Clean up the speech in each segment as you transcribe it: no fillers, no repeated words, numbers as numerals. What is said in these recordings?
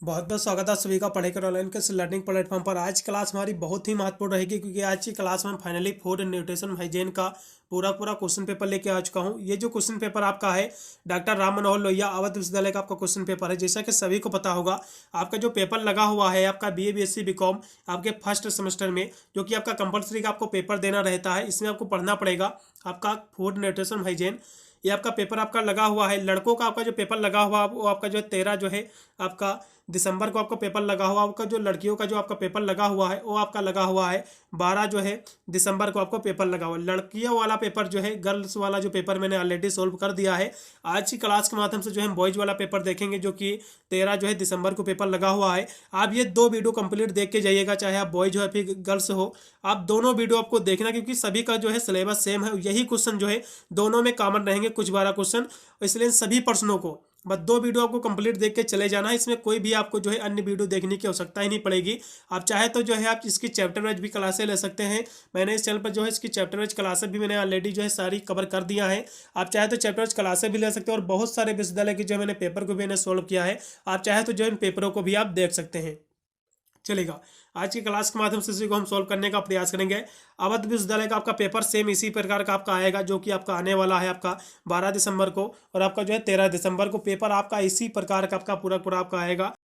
बहुत बहुत स्वागत है सभी का पढ़ेकर ऑनलाइन के लर्निंग प्लेटफॉर्म पर। आज की क्लास हमारी बहुत ही महत्वपूर्ण रहेगी क्योंकि आज की क्लास में finally food and nutrition hygiene का पूरा क्वेश्चन पेपर लेके आ चुका हूँ। ये जो क्वेश्चन पेपर आपका है डॉक्टर राम मनोहर लोहिया अवध विश्वविद्यालय का आपका क्वेश्चन पेपर है। जैसा कि सभी को पता होगा, आपका जो पेपर लगा हुआ है आपका बीए बीएससी बीकॉम आपके फर्स्ट सेमेस्टर में, जो कि आपका कंपलसरी का आपको पेपर देना रहता है। इसमें आपको पढ़ना पड़ेगा आपका फूड न्यूट्रिशन हाइजीन। ये आपका पेपर आपका लगा हुआ है। लड़कों का आपका जो पेपर लगा हुआ वो आपका जो है 13 जो है आपका दिसंबर को आपका पेपर लगा हुआ। आपका जो लड़कियों का जो आपका पेपर लगा हुआ है वो आपका लगा हुआ है 12 जो है दिसंबर को आपको पेपर लगा हुआ है। लड़कियों वाला पेपर जो है, गर्ल्स वाला जो पेपर मैंने ऑलरेडी सोल्व कर दिया है। आज की क्लास के माध्यम से जो है बॉयज वाला पेपर देखेंगे, जो कि 13 जो है दिसंबर को पेपर लगा हुआ है। आप ये दो वीडियो कंप्लीट देख के जाइएगा, चाहे आप बॉयज हो या फिर गर्ल्स हो। आप दोनों वीडियो आपको देखना, क्योंकि सभी का जो है सिलेबस सेम है। यही क्वेश्चन जो है दोनों में कॉमन रहेंगे, कुछ 12 क्वेश्चन। इसलिए सभी प्रश्नों को बस दो वीडियो आपको कंप्लीट देख के चले जाना है। इसमें कोई भी आपको जो है अन्य वीडियो देखने की आवश्यकता ही नहीं पड़ेगी। आप चाहे तो जो है आप इसकी चैप्टर वाइज भी क्लासें ले सकते हैं। मैंने इस चैनल पर जो है इसकी चैप्टर वाइज क्लासें भी मैंने ऑलरेडी जो है सारी कवर कर दिया है। आप चाहे तो चैप्टर वाइज क्लासें भी ले सकते हैं, और बहुत सारे विश्वविद्यालय की जो मैंने पेपर को भी मैंने सोल्व किया है। आप चाहे तो जो इन पेपरों को भी आप देख सकते हैं। चलेगा, आज की क्लास के माध्यम से इसी को हम सॉल्व करने का प्रयास करेंगे। अवध विश्वविद्यालय का आपका पेपर सेम इसी प्रकार का आपका आएगा, जो कि आपका आने वाला है आपका 12 दिसंबर को, और आपका जो है 13 दिसंबर को पेपर आपका इसी प्रकार का आपका पूरा पूरा आपका आएगा।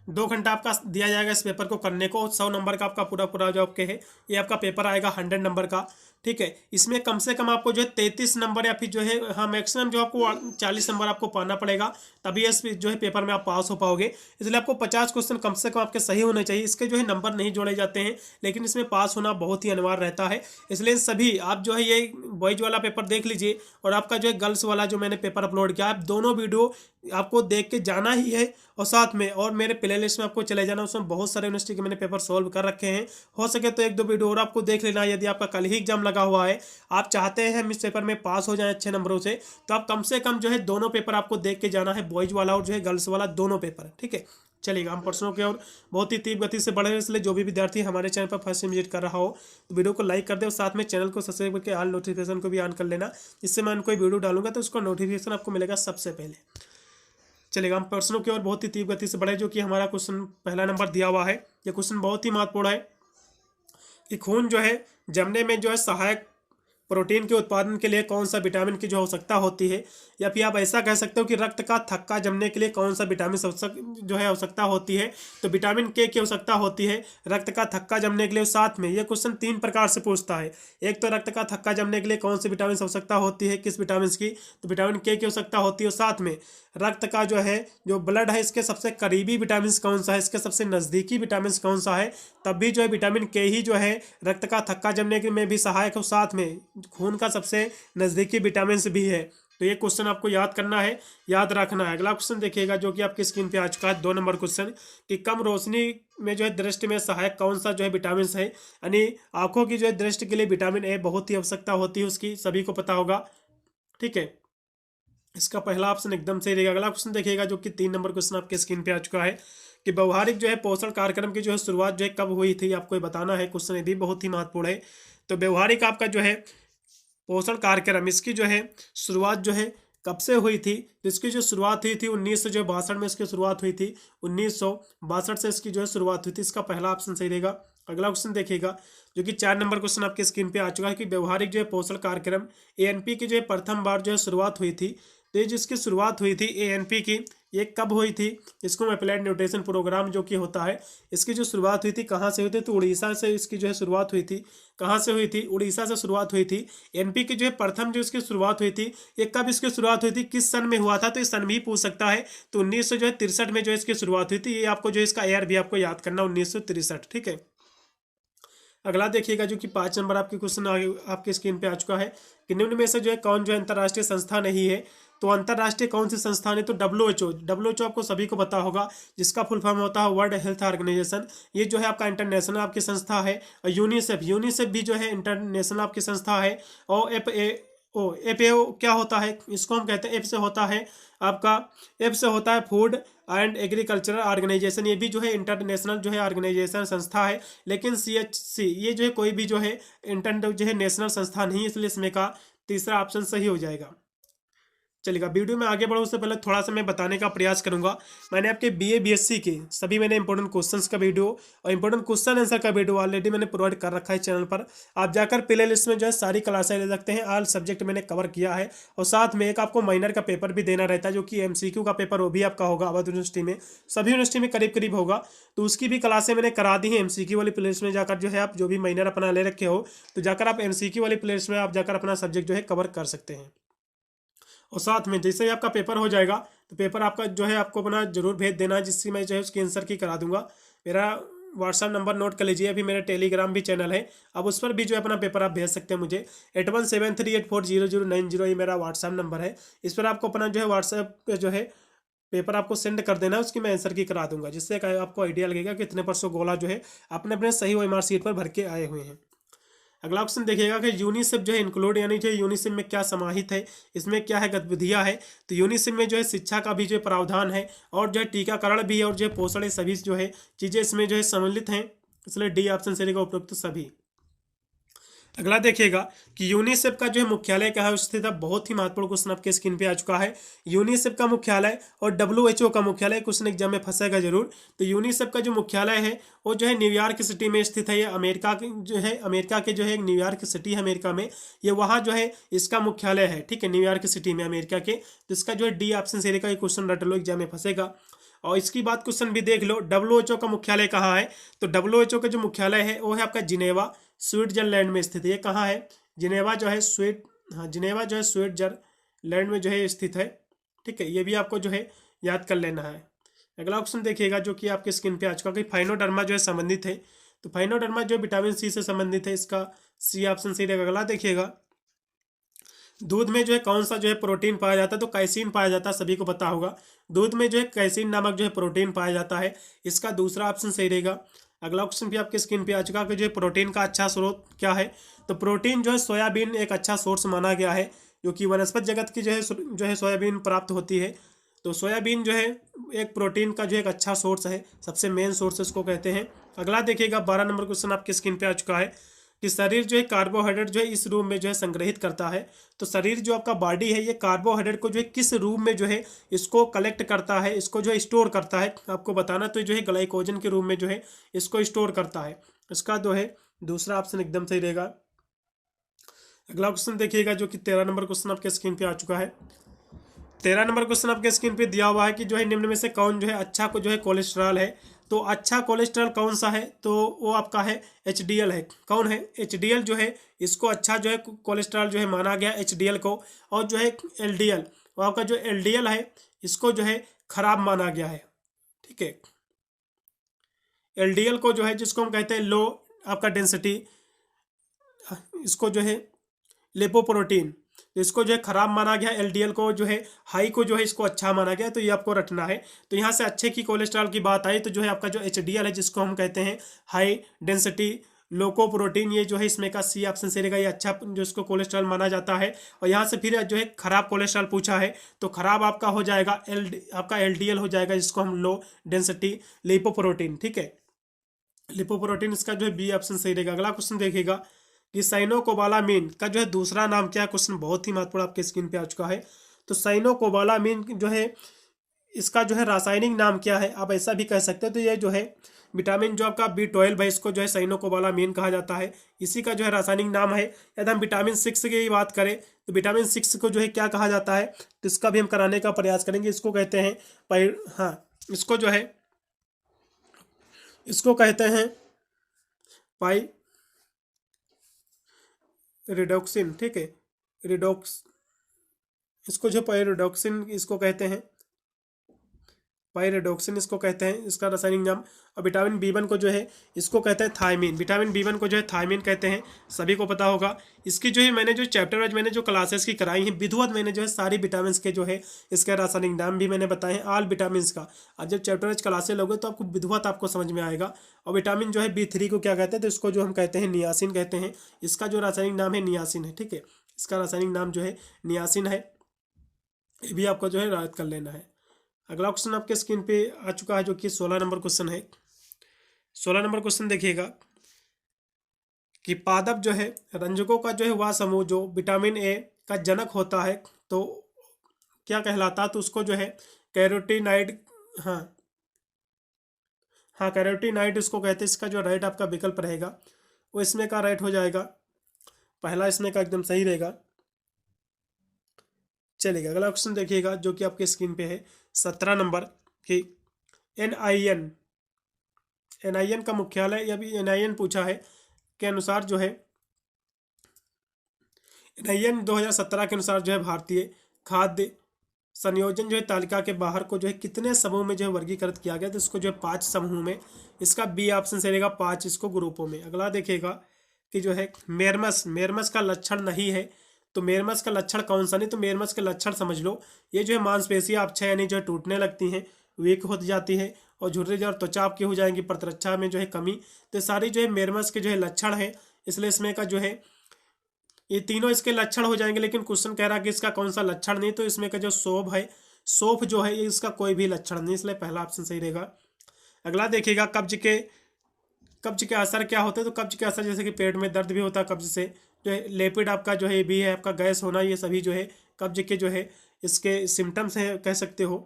2 घंटा आपका दिया जाएगा इस पेपर को करने को। 100 नंबर का आपका पूरा पूरा जो आपके है ये आपका पेपर आएगा 100 नंबर का। ठीक है, इसमें कम से कम आपको जो है 33 नंबर या फिर जो है हाँ मैक्सिमम जो आपको 40 नंबर आपको पाना पड़ेगा, तभी इस जो है पेपर में आप पास हो पाओगे। इसलिए आपको 50 क्वेश्चन कम से कम आपके सही होने चाहिए। इसके जो है नंबर नहीं जोड़े जाते हैं, लेकिन इसमें पास होना बहुत ही अनिवार्य रहता है। इसलिए सभी आप जो है ये बॉयज वाला पेपर देख लीजिए, और आपका जो है गर्ल्स वाला जो मैंने पेपर अपलोड किया, आप दोनों वीडियो आपको देख के जाना ही है। और साथ में और मेरे प्लेलिस्ट में आपको चले जाना, उसमें बहुत सारे यूनिवर्सिटी के मैंने पेपर सॉल्व कर रखे हैं। हो सके तो एक दो वीडियो और आपको देख लेना। यदि आपका कल ही एग्जाम लगा हुआ है, आप चाहते हैं हम इस पेपर में पास हो जाएं अच्छे नंबरों से, तो आप कम से कम जो है दोनों पेपर आपको देख के जाना है, बॉयज वाला और जो है गर्ल्स वाला, दोनों पेपर। ठीक है, चलिएगा हम प्रश्नों की ओर बहुत ही तीव्र गति से बढ़े। इसलिए जो भी विद्यार्थी हमारे चैनल पर फर्स्ट टाइम विजिट कर रहा हो तो वीडियो को लाइक कर दे, और साथ में चैनल को सब्सक्राइब करके ऑल नोटिफिकेशन को भी ऑन कर लेना। इससे मैं कोई वीडियो डालूंगा तो उसका नोटिफिकेशन आपको मिलेगा सबसे पहले। चलेगा, हम प्रश्नों की ओर बहुत ही तीव्र गति से बढ़े। जो कि हमारा क्वेश्चन पहला नंबर दिया हुआ है, ये क्वेश्चन बहुत ही महत्वपूर्ण है कि खून जो है जमने में जो है सहायक प्रोटीन के उत्पादन के लिए कौन सा विटामिन की जो आवश्यकता होती है, या फिर आप ऐसा कह सकते हो कि रक्त का थक्का जमने के लिए कौन सा विटामिन जो है आवश्यकता होती है। तो विटामिन के की आवश्यकता होती है रक्त का थक्का जमने के लिए। साथ में ये क्वेश्चन 3 प्रकार से पूछता है। एक तो रक्त का थक्का जमने के लिए कौन सी विटामिन आवश्यकता होती है, किस विटामिन की, तो विटामिन के की आवश्यकता होती है। और साथ में रक्त का जो है जो ब्लड है इसके सबसे करीबी विटामिन कौन सा है, इसके सबसे नज़दीकी विटामिन कौन सा है। तब भी जो है विटामिन के ही जो है रक्त का थक्का जमने में भी सहायक हो, साथ में खून का सबसे नज़दीकी विटामिन भी है। तो ये क्वेश्चन आपको याद करना है, याद रखना है। अगला क्वेश्चन देखिएगा जो कि आपकी स्क्रीन पे आ चुका है, 2 नंबर क्वेश्चन कि कम रोशनी में जो है दृष्टि में सहायक कौन सा जो है विटामिन है। यानी आंखों की जो है दृष्टि के लिए विटामिन ए बहुत ही आवश्यकता होती है उसकी, सभी को पता होगा। ठीक है, इसका पहला ऑप्शन एकदम सही रहेगा। अगला क्वेश्चन देखिएगा जो कि 3 नंबर क्वेश्चन आपके स्क्रीन पे आ चुका है कि व्यवहारिक जो है पोषण कार्यक्रम की जो है शुरुआत जो है कब हुई थी, आपको ये बताना है। क्वेश्चन ये भी बहुत ही महत्वपूर्ण है। तो व्यवहारिक आपका जो है पोषण कार्यक्रम, इसकी जो है शुरुआत जो है कब से हुई थी, तो इसकी जो शुरुआत हुई थी 1962 में इसकी शुरुआत हुई थी। 1962 से इसकी जो है शुरुआत हुई थी। इसका पहला ऑप्शन सही रहेगा। अगला क्वेश्चन देखिएगा जो कि 4 नंबर क्वेश्चन आपके स्क्रीन पे आ चुका है कि व्यवहारिक जो है पोषण कार्यक्रम एएनपी की जो है प्रथम बार जो है शुरुआत हुई थी। तो ये जिसकी शुरुआत हुई थी एएनपी की, ये कब हुई थी, इसको अप्लाइड न्यूट्रिशन प्रोग्राम जो कि होता है, इसकी जो शुरुआत हुई थी कहाँ से हुई थी, तो उड़ीसा से इसकी जो है शुरुआत हुई थी। कहाँ से हुई थी, उड़ीसा से शुरुआत हुई थी। एनपी की जो है प्रथम जो इसकी शुरुआत हुई थी, ये कब इसकी शुरुआत हुई थी, किस सन में हुआ था, तो इस सन भी पूछ सकता है। तो 1963 में जो इसकी शुरुआत हुई थी। ये आपको जो इसका ईयर भी आपको याद करना, 1963। ठीक है, अगला देखिएगा जो कि 5 नंबर आपके क्वेश्चन आपके स्क्रीन पे आ चुका है कि निम्न में से जो है कौन जो है अंतर्राष्ट्रीय संस्था नहीं है। तो अंतर्राष्ट्रीय कौन सी संस्थान है, तो डब्ल्यूएचओ आपको सभी को पता होगा, जिसका फुल फॉर्म होता है वर्ल्ड हेल्थ ऑर्गेनाइजेशन। ये जो है आपका इंटरनेशनल आपकी संस्था है। और यूनिसेफ भी जो है इंटरनेशनल आपकी संस्था है। और एफ ए ओ क्या होता है, इसको हम कहते हैं एफ से होता है आपका, एफ से होता है फूड एंड एग्रीकल्चरल ऑर्गेनाइजेशन। ये भी जो है इंटरनेशनल जो है ऑर्गेनाइजेशन संस्था है। लेकिन CHC ये जो है कोई भी जो है इंटर जो है नेशनल संस्था नहीं है, इसलिए इसमें का तीसरा ऑप्शन सही हो जाएगा। चलेगा। वीडियो में आगे बढ़ो उससे पहले थोड़ा सा मैं बताने का प्रयास करूंगा। मैंने आपके बीए बीएससी के सभी मैंने इंपॉर्टेंट क्वेश्चंस का वीडियो और इंपॉर्टेंट क्वेश्चन आंसर का वीडियो ऑलरेडी मैंने प्रोवाइड कर रखा है चैनल पर। आप जाकर प्ले लिस्ट में जो है सारी क्लासें ले सकते हैं। ऑल सब्जेक्ट मैंने कवर किया है और साथ में एक आपको माइनर का पेपर भी देना रहता है जो कि एमसीक्यू का पेपर वो भी आपका होगा अवध यूनिवर्सिटी में, सभी यूनिवर्सिटी में करीब करीब होगा। तो उसकी भी क्लासें मैंने करा दी है। एमसीक्यू वाली प्लेलिस्ट में जाकर जो है आप जो भी माइनर अपना ले रखे हो तो जाकर आप एमसीक्यू वाली प्लेलिस्ट में आप जाकर अपना सब्जेक्ट जो है कवर कर सकते हैं। और साथ में जैसे ही आपका पेपर हो जाएगा तो पेपर आपका जो है आपको अपना जरूर भेज देना, जिससे मैं जो है उसकी आंसर की करा दूंगा। मेरा व्हाट्सअप नंबर नोट कर लीजिए, अभी मेरा टेलीग्राम भी चैनल है, अब उस पर भी जो है अपना पेपर आप भेज सकते हैं मुझे। 8173840090 ये मेरा व्हाट्सअप नंबर है। इस पर आपको अपना जो है व्हाट्सएप पे जो है पेपर आपको सेंड कर देना है, उसकी मैं आंसर की करा दूंगा, जिससे आपको आइडिया लगेगा कि कितने परसों गोला जो है अपने अपने सही ओएमआर शीट पर भर के आए हुए हैं। अगला ऑप्शन देखिएगा कि यूनिसेफ जो है इंक्लूड यानी जो यूनिसेफ में क्या समाहित है, इसमें क्या है गतिविधियां है। तो यूनिसेफ में जो है शिक्षा का भी जो है प्रावधान है और जो है टीकाकरण भी है और जो है पोषण है, सभी जो है चीज़ें इसमें जो है सम्मिलित हैं, इसलिए डी ऑप्शन से रहेगा उपयुक्त सभी। अगला देखिएगा कि यूनिसेफ का जो है मुख्यालय कहाँ स्थित है। बहुत ही महत्वपूर्ण क्वेश्चन आपके स्क्रीन पे आ चुका है। यूनिसेफ का मुख्यालय और डब्ल्यूएचओ का मुख्यालय, क्वेश्चन एग्जाम में फंसेगा जरूर। तो यूनिसेफ का जो मुख्यालय है वो जो है न्यूयॉर्क सिटी में स्थित है। ये अमेरिका के जो है अमेरिका के जो है न्यूयॉर्क सिटी है अमेरिका में, ये वहाँ जो है इसका मुख्यालय है। ठीक है, न्यूयॉर्क सिटी में अमेरिका के। तो इसका जो है डी ऑप्शन से रहेगा, ये क्वेश्चन रट लो एग्जाम में फंसेगा। और इसकी बात क्वेश्चन भी देख लो, डब्ल्यूएचओ का मुख्यालय कहाँ है। तो डब्ल्यूएचओ का जो मुख्यालय है वो है आपका जिनेवा स्विट्जरलैंड में स्थित है। ये कहाँ है, जिनेवा जो है जिनेवा जो है स्विट्जरलैंड में जो है स्थित है। ठीक है, ये भी आपको जो है याद कर लेना है। अगला ऑप्शन देखिएगा जो कि आपके स्क्रीन पे आ चुका कि फाइनोडर्मा जो है संबंधित है। तो फाइनोडर्मा जो विटामिन सी से संबंधित है, इसका सी ऑप्शन सही रहेगा। अगला देखिएगा दूध में जो है कौन सा जो है प्रोटीन पाया जाता है। तो कैसीन पाया जाता है, सभी को पता होगा। दूध में जो है कैसीन नामक जो है प्रोटीन पाया जाता है, इसका दूसरा ऑप्शन सही रहेगा। अगला क्वेश्चन भी आपके स्क्रीन पे आ चुका कि जो है प्रोटीन का अच्छा स्रोत क्या है। तो प्रोटीन जो है सोयाबीन एक अच्छा सोर्स माना गया है, जो कि वनस्पति जगत की जो है सोयाबीन प्राप्त होती है। तो सोयाबीन जो है एक प्रोटीन का जो एक अच्छा सोर्स है, सबसे मेन सोर्स इसको कहते हैं। अगला देखिएगा 12 नंबर क्वेश्चन आपके स्क्रीन पे आ चुका है कि शरीर जो है कार्बोहाइड्रेट जो है इस रूप में जो है संग्रहित करता है। तो शरीर जो आपका बॉडी है ये कार्बोहाइड्रेट को जो है किस रूप में जो है इसको कलेक्ट करता है, इसको जो है स्टोर करता है, आपको बताना। तो जो है ग्लाइकोजन के रूप में जो है इसको स्टोर करता है। इसका जो है दूसरा ऑप्शन एकदम सही रहेगा। अगला क्वेश्चन देखिएगा जो कि 13 नंबर क्वेश्चन आपके स्क्रीन पे आ चुका है। 13 नंबर क्वेश्चन आपके स्क्रीन पे दिया हुआ है कि जो है निम्न में से कौन जो है अच्छा को जो है कोलेस्ट्रॉल है। तो अच्छा कोलेस्ट्रॉल कौन सा है, तो वो आपका है एचडीएल है। कौन है, एचडीएल जो है इसको अच्छा जो है कोलेस्ट्रॉल जो है माना गया एचडीएल को। और जो है एलडीएल, वो आपका जो एलडीएल है इसको जो है खराब माना गया है। ठीक है, एलडीएल को जो है जिसको हम कहते हैं लो आपका डेंसिटी, इसको जो है लिपोप्रोटीन, तो इसको जो है खराब माना गया। एलडीएल को जो है हाई को जो है इसको अच्छा माना गया। तो ये आपको रटना है। तो यहाँ से अच्छे की कोलेस्ट्रॉल की बात आई तो जो है आपका जो एचडीएल है जिसको हम कहते हैं हाई डेंसिटी लोकोप्रोटीन, ये जो है इसमें का सी ऑप्शन से रहेगा, ये अच्छा जो इसको कोलेस्ट्रॉल माना जाता है। और यहाँ से फिर जो है खराब कोलेस्ट्रॉल पूछा है तो खराब आपका हो जाएगा आपका एलडीएल हो जाएगा, जिसको हम लो डेंसिटी लिपोप्रोटीन। ठीक है, लिपोप्रोटीन इसका जो है बी ऑप्शन सही रहेगा। अगला क्वेश्चन देखिएगा कि साइनोकोबालामिन का जो है दूसरा नाम क्या है। क्वेश्चन बहुत ही महत्वपूर्ण आपके स्क्रीन पे आ चुका है। तो साइनोकोबालामिन जो है इसका जो है रासायनिक नाम क्या है, आप ऐसा भी कह सकते हो। तो ये जो है विटामिन जो आपका B12 है इसको जो है साइनोकोबालामिन कहा जाता है, इसी का जो है रासायनिक नाम है। यदि हम विटामिन 6 की बात करें तो विटामिन 6 को जो है क्या कहा जाता है, तो इसका भी हम कराने का प्रयास करेंगे। इसको कहते हैं इसको जो है इसको कहते हैं पाई रिडोक्सिन। ठीक है, रिडोक्स इसको जो पायरिडोक्सिन इसको कहते हैं, पायरिडोक्सिन इसको कहते हैं, इसका रासायनिक नाम। और विटामिन B1 को जो है इसको कहते हैं थायमीन, विटामिन B1 को जो है थायमीन कहते हैं, सभी को पता होगा। इसकी जो है मैंने जो चैप्टर वाइज मैंने जो क्लासेस की कराई हैं विधिवत, मैंने जो है सारी विटामिन के जो है इसका रासायनिक नाम भी मैंने बताए हैं ऑल विटामिन का। आज जब चैप्टर वाइज क्लासेस लोगे तो आपको विधिवत आपको समझ में आएगा। और विटामिन जो है B3 को क्या कहते हैं, तो इसको जो हम कहते हैं नियासिन कहते हैं, इसका जो रासायनिक नाम है नियासिन है। ठीक है, इसका रासायनिक नाम जो है नियासिन है, ये भी आपको जो है याद कर लेना है। अगला क्वेश्चन आपके स्क्रीन पे आ चुका है जो कि 16 नंबर क्वेश्चन है। 16 नंबर क्वेश्चन देखिएगा कि पादप जो है रंजकों का जो है वह समूह जो विटामिन ए का जनक होता है, तो क्या कहलाता है, तो उसको जो है कैरोटीनाइड, हाँ हाँ कैरोटीनाइड इसको कहते हैं। इसका जो राइट आपका विकल्प रहेगा वो इसमें का राइट हो जाएगा, पहला इसमें का एकदम सही रहेगा। चलिएगा अगला क्वेश्चन देखिएगा जो कि आपके स्क्रीन पे है 17 नंबर की एनआईएन, एनआईएन का मुख्यालय, या भी एनआईएन पूछा है के अनुसार जो है एनआईएन 2017 के अनुसार जो है भारतीय खाद्य संयोजन जो है तालिका के बाहर को जो है कितने समूह में जो है वर्गीकृत किया गया, तो इसको जो है 5 समूह में, इसका बी ऑप्शन से रहेगा 5 इसको ग्रुपों में। अगला देखिएगा कि जो है मेरमस, मेरमस का लक्षण नहीं है, तो मेरमस का लक्षण कौन सा नहीं, तो मेरमस के लक्षण समझ लो, ये जो है मांसपेशियां अपक्षय यानी जो है टूटने लगती हैं, वीक हो जाती है और झुर्रीदार और त्वचा आपकी हो जाएंगी, प्रतिरक्षा में जो है कमी, तो सारी जो है मेरमस के जो है लक्षण है। इसलिए इसमें का जो है ये तीनों इसके लक्षण हो जाएंगे, लेकिन क्वेश्चन कह रहा है कि इसका कौन सा लक्षण नहीं, तो इसमें का जो शोभ है, शोफ जो है ये इसका कोई भी लक्षण नहीं, इसलिए पहला ऑप्शन सही रहेगा। अगला देखिएगा कब्ज के असर क्या होते हैं, तो कब्ज के असर जैसे कि पेट में दर्द भी होता है कब्ज से, जो है लेपिड आपका जो है ये भी है, आपका गैस होना, ये सभी जो है कब्ज के जो है इसके सिम्टम्स हैं कह सकते हो।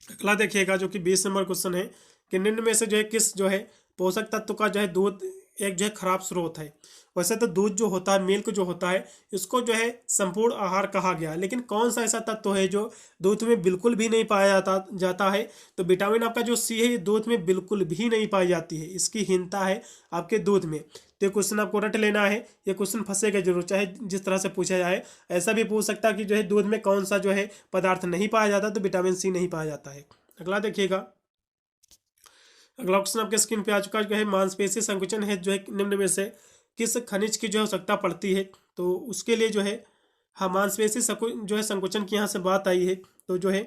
अगला देखिएगा जो कि 20 नंबर क्वेश्चन है कि निम्न में से जो है किस जो है पोषक तत्व का जो है दूध एक जो है खराब स्रोत है। वैसे तो दूध जो होता है, मिल्क जो होता है, इसको जो है संपूर्ण आहार कहा गया है, लेकिन कौन सा ऐसा तत्व है जो दूध में बिल्कुल भी नहीं पाया जाता है, तो विटामिन आपका जो सी है ये दूध में बिल्कुल भी नहीं पाई जाती है, इसकी हीनता है आपके दूध में। तो ये क्वेश्चन आपको रट लेना है, ये क्वेश्चन फंसेगा जरूर, चाहे जिस तरह से पूछा जाए। ऐसा भी पूछ सकता है कि जो है दूध में कौन सा जो है पदार्थ नहीं पाया जाता, तो विटामिन सी नहीं पाया जाता है। अगला देखिएगा, अगला क्वेश्चन आपके स्क्रीन पे आ चुका है, जो है मांसपेशी संकुचन है जो है निम्न में से किस खनिज की जो है आवश्यकता पड़ती है, तो उसके लिए जो है हाँ मांसपेशी जो है संकुचन की यहाँ से बात आई है, तो जो है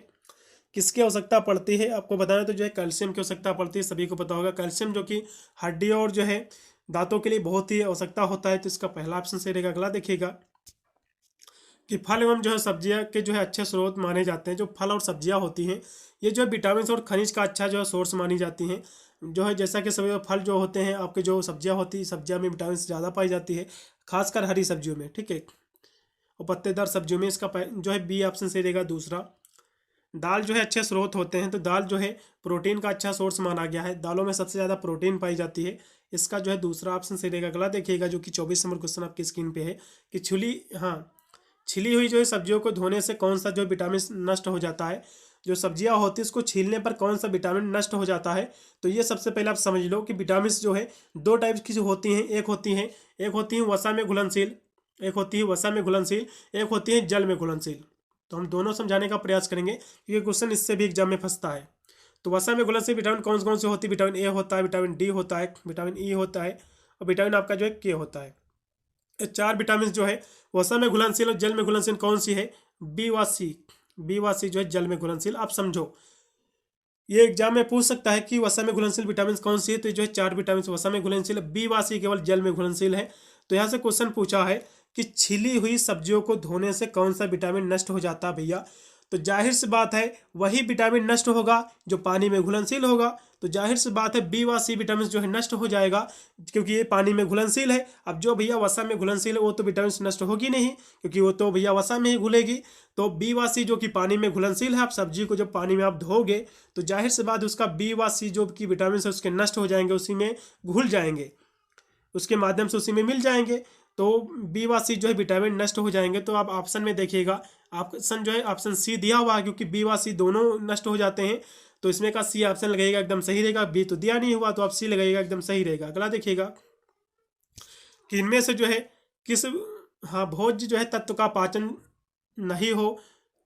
किसकी आवश्यकता पड़ती है आपको बताना, तो जो है कैल्शियम की आवश्यकता पड़ती है, सभी को पता होगा कैल्शियम जो कि हड्डियों और जो है दांतों के लिए बहुत ही आवश्यकता होता है, तो इसका पहला ऑप्शन सही रहेगा। अगला देखिएगा कि फल एवं जो है सब्जियां के जो है अच्छे स्रोत माने जाते हैं, जो फल और सब्जियां होती हैं ये जो है विटामिन और खनिज का अच्छा जो है सोर्स मानी जाती हैं, जो है जैसा कि सभी फल जो होते हैं आपके जो सब्जियां होती है, सब्जियां में विटामिन ज़्यादा पाई जाती है, खासकर हरी सब्जियों में, ठीक है, और पत्तेदार सब्जियों में। इसका जो है बी ऑप्शन सही रहेगा। दूसरा, दाल जो है अच्छे स्रोत होते हैं, तो दाल जो है प्रोटीन का अच्छा सोर्स माना गया है, दालों में सबसे ज़्यादा प्रोटीन पाई जाती है, इसका जो है दूसरा ऑप्शन सही रहेगा। अगला देखिएगा जो कि 24 नंबर क्वेश्चन आपकी स्क्रीन पे है कि छिली हुई जो है सब्जियों को धोने से कौन सा जो विटामिन नष्ट हो जाता है, जो सब्जियां होती है उसको छीलने पर कौन सा विटामिन नष्ट हो जाता है, तो ये सबसे पहले आप समझ लो कि विटामिन जो है दो टाइप की जो होती हैं, एक होती है वसा में घुलनशील, एक होती है वसा में घुलनशील, एक होती है जल में घुलनशील। तो हम दोनों समझाने का प्रयास करेंगे क्योंकि क्वेश्चन इससे भी एग्जाम में फंसता है। तो वसा में घुलनशील विटामिन कौन से होती है, विटामिन ए होता है, विटामिन डी होता है, विटामिन ई होता है और विटामिन आपका जो है के होता है। ये 4 विटामिन जो है वसा में घुलनशील और जल में घुलनशील कौन सी है, बी व सी, बी व सी जो है जल में घुलनशील। आप समझो ये एग्जाम में पूछ सकता है कि वसा में घुलनशील विटामिन कौन सी है, तो जो है 4 विटामिन वसा में घुलनशील, बी व सी केवल जल में घुलनशील है। तो यहाँ से क्वेश्चन पूछा है कि छिली हुई सब्जियों को धोने से कौन सा विटामिन नष्ट हो जाता है भैया, तो जाहिर सी बात है वही विटामिन नष्ट होगा जो पानी में घुलनशील होगा, तो जाहिर सी बात है बी व सी विटामिन जो है नष्ट हो जाएगा क्योंकि ये पानी में घुलनशील है। अब जो भैया वसा में घुलनशील है वो तो विटामिन नष्ट होगी नहीं क्योंकि वो तो भैया वसा में ही घुलेगी। तो बी व सी जो कि पानी में घुलनशील है, आप सब्जी को जब पानी में आप धोगे तो जाहिर सी बात उसका बी व सी जो कि विटामिन है उसके नष्ट हो जाएंगे, उसी में घुल जाएंगे, उसके माध्यम से उसी में मिल जाएंगे, तो बी व सी जो है विटामिन नष्ट हो जाएंगे। तो आप ऑप्शन में देखिएगा ऑप्शन जो है ऑप्शन सी दिया हुआ है क्योंकि बी व सी दोनों नष्ट हो जाते हैं, तो इसमें का सी ऑप्शन लगेगा एकदम सही रहेगा। बी तो दिया नहीं हुआ तो आप सी लगाइएगा एकदम सही रहेगा। अगला देखिएगा कि इनमें से जो है किस भोज्य जो है तत्व का पाचन नहीं हो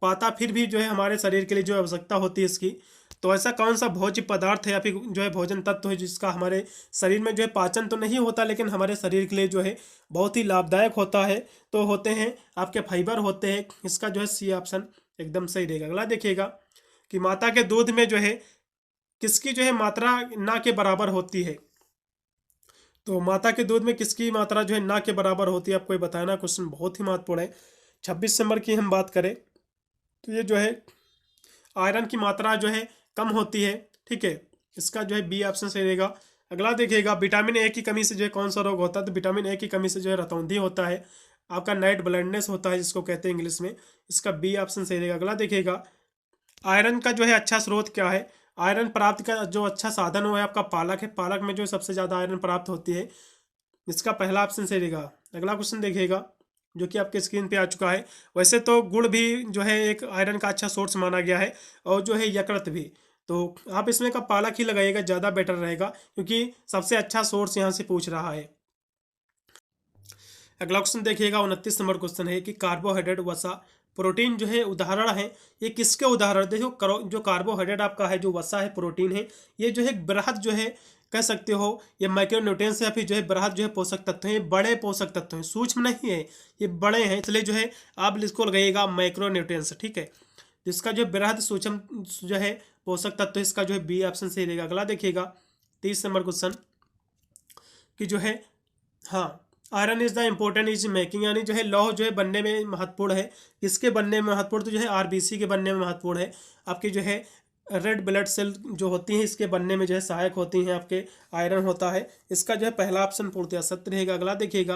पाता फिर भी जो है हमारे शरीर के लिए जो आवश्यकता होती है इसकी, तो ऐसा कौन सा भोज्य पदार्थ है या फिर जो है भोजन तत्व है जिसका हमारे शरीर में जो है पाचन तो नहीं होता लेकिन हमारे शरीर के लिए जो है बहुत ही लाभदायक होता है, तो होते हैं आपके फाइबर होते हैं, इसका जो है सी ऑप्शन एकदम सही रहेगा। अगला देखिएगा कि माता के दूध में जो है किसकी जो है मात्रा ना के बराबर होती है, तो माता के दूध में किसकी मात्रा जो है ना के बराबर होती है आपको ये बताना। क्वेश्चन बहुत ही महत्वपूर्ण है। 26 नंबर की हम बात करें तो ये जो है आयरन की मात्रा जो है कम होती है, ठीक है, इसका जो है बी ऑप्शन सही रहेगा। अगला देखिएगा विटामिन ए की कमी से जो है कौन सा रोग होता है, तो विटामिन ए की कमी से जो है रतौंधी होता है, आपका नाइट ब्लाइंडनेस होता है जिसको कहते हैं इंग्लिश में, इसका बी ऑप्शन सही रहेगा। अगला देखिएगा, आयरन का जो है अच्छा स्रोत क्या है? आयरन प्राप्त का जो अच्छा साधन वो है आपका पालक है। पालक में जो सबसे ज़्यादा आयरन प्राप्त होती है, इसका पहला ऑप्शन सही रहेगा। अगला क्वेश्चन देखिएगा जो कि आपके स्क्रीन पे आ चुका है। वैसे तो गुड़ भी जो है एक आयरन का अच्छा सोर्स माना गया है, और जो है यकृत भी। तो आप इसमें का पालक ही लगाइएगा, ज़्यादा बेटर रहेगा, क्योंकि सबसे अच्छा सोर्स यहाँ से पूछ रहा है। अगला क्वेश्चन देखिएगा, 29 नंबर क्वेश्चन है कि कार्बोहाइड्रेट, वसा, प्रोटीन जो है उदाहरण है। ये किसके उदाहरण? देखो जो कार्बोहाइड्रेट आपका है, जो वसा है, प्रोटीन है, ये जो है बृहद जो है कह सकते हो, ये माइक्रोन्यूट्रिएंट्स या फिर जो है बृहद जो है पोषक तत्व हैं, बड़े पोषक तत्व हैं, सूक्ष्म नहीं है, ये बड़े हैं, इसलिए जो है आप इसको लगाइएगा माइक्रोन्यूट्रिएंट्स, ठीक है। जिसका जो बृहद सूक्ष्म जो है पोषक तत्व, इसका जो है बी ऑप्शन सही रहेगा। अगला देखिएगा 30 नंबर क्वेश्चन कि जो है, हाँ, iron is the important is making, यानी जो है लौह जो है बनने में महत्वपूर्ण है। किसके बनने में महत्वपूर्ण? तो जो है आरबीसी के बनने में महत्वपूर्ण है। आपकी जो है रेड ब्लड सेल जो होती हैं, इसके बनने में जो है सहायक होती हैं, आपके आयरन होता है। इसका जो है पहला ऑप्शन पूर्णतः सत्य रहेगा। अगला देखिएगा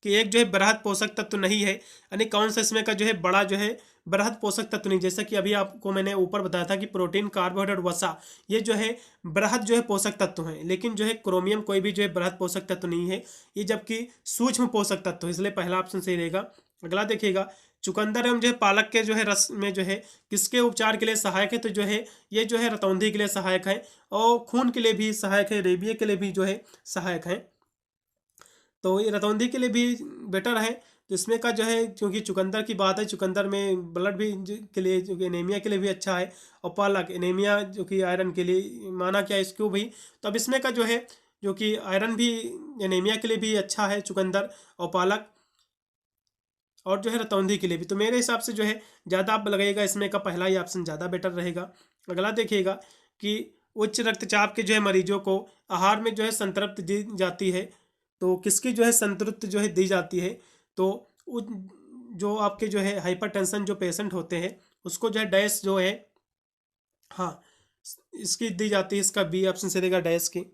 कि एक जो है बृहद पोषक तत्व नहीं है, यानी कौन सा इसमें का जो है बड़ा जो है बृहद पोषक तत्व नहीं। जैसा कि अभी आपको मैंने ऊपर बताया था कि प्रोटीन, कार्बोहाइड्रेट, वसा, ये जो है बृहद जो है पोषक तत्व हैं, लेकिन जो है क्रोमियम कोई भी जो है बृहद पोषक तत्व नहीं है, ये जबकि सूक्ष्म पोषक तत्व है, इसलिए पहला ऑप्शन सही रहेगा। अगला देखिएगा, चुकंदर एवं जो है पालक के जो है रस में जो है किसके उपचार के लिए सहायक है? तो जो है ये जो है रतौंधी के लिए सहायक है, और खून के लिए भी सहायक है, रेबिया के लिए भी जो है सहायक है। तो ये रतौंधी के लिए भी बेटर है। तो इसमें का जो है, क्योंकि चुकंदर की बात है, चुकंदर में ब्लड भी के लिए, जो कि एनीमिया के लिए भी अच्छा है, और पालक एनीमिया जो कि आयरन के लिए माना क्या इसको भी। तो अब इसमें का जो है, जो कि आयरन भी एनीमिया के लिए भी अच्छा है चुकंदर और पालक, और जो है रतौंधी के लिए भी। तो मेरे हिसाब से जो है ज़्यादा आप लगाइएगा, इसमें का पहला ही ऑप्शन ज़्यादा बेटर रहेगा। अगला देखिएगा कि उच्च रक्तचाप के जो है मरीजों को आहार में जो है संतृप्ति दी जाती है। तो किसकी जो है संतृप्ति जो है दी जाती है? तो जो आपके जो है हाइपरटेंशन जो पेशेंट होते हैं, उसको जो है डैश जो है, हाँ, इसकी दी जाती है। इसका बी ऑप्शन से रहेगा, डैश की।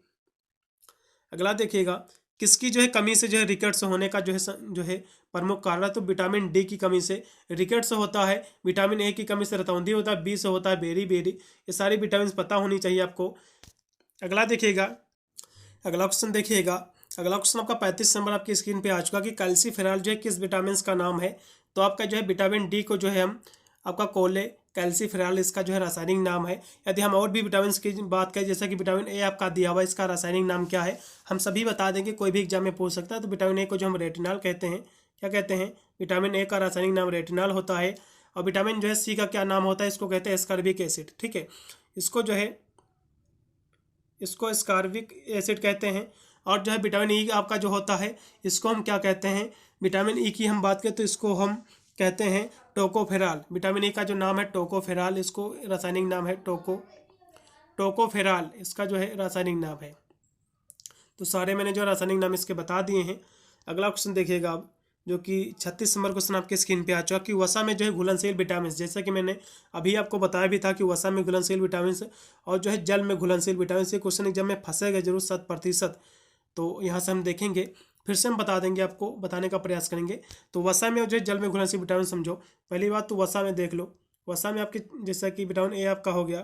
अगला देखिएगा, किसकी जो है कमी से जो है रिकेट्स होने का जो है प्रमुख कारण है? तो विटामिन डी की कमी से रिकेट्स होता है, विटामिन ए की कमी से रतौंधी होता है, बी से होता है बेरी बेरी। ये सारी विटामिन पता होनी चाहिए आपको। अगला देखिएगा, अगला क्वेश्चन देखिएगा, अगला क्वेश्चन आपका 35 नंबर आपकी स्क्रीन पे आ चुका कि कैल्सीफेरॉल जो है किस विटामिन का नाम है? तो आपका जो है विटामिन डी को जो है हम आपका कोले कैल्सीफेरॉल, इसका जो है रासायनिक नाम है। यदि हम और भी विटामिन की बात करें, जैसा कि विटामिन ए आपका दिया हुआ, इसका रासायनिक नाम क्या है हम सभी बता देंगे, कोई भी एग्जाम में पूछ सकता है। तो विटामिन ए को जो हम रेटिनॉल कहते हैं, क्या कहते हैं? विटामिन ए का रासायनिक नाम रेटिनॉल होता है। और विटामिन जो है सी का क्या नाम होता है? इसको कहते हैं एस्कॉर्बिक एसिड, ठीक है। इसको जो है, इसको एस्कॉर्बिक एसिड कहते हैं। और जो है विटामिन ई आपका जो होता है, इसको हम क्या कहते हैं? विटामिन ई की हम बात करें तो इसको हम कहते हैं टोकोफेरॉल। विटामिन ई का जो नाम है टोकोफेरॉल, इसको रासायनिक नाम है टोकोफेरॉल, इसका जो है रासायनिक नाम है। तो सारे मैंने जो रासायनिक नाम इसके बता दिए हैं। अगला क्वेश्चन देखिएगा आप, जो कि 36 नंबर क्वेश्चन आपके स्क्रीन पे आ चुका कि वसा में जो है घुलनशील विटामिन, जैसा कि मैंने अभी आपको बताया भी था कि वसा में घुलनशील विटामिन और जो है जल में घुलनशील विटामिन, से क्वेश्चन एग्जाम में फंसेगा जरूर 100%। तो यहाँ से हम देखेंगे, फिर से हम बता देंगे, आपको बताने का प्रयास करेंगे। तो वसा में और जो जल में घुलनशील विटामिन समझो। पहली बात तो वसा में देख लो, वसा में आपके जैसा कि विटामिन ए आपका हो गया,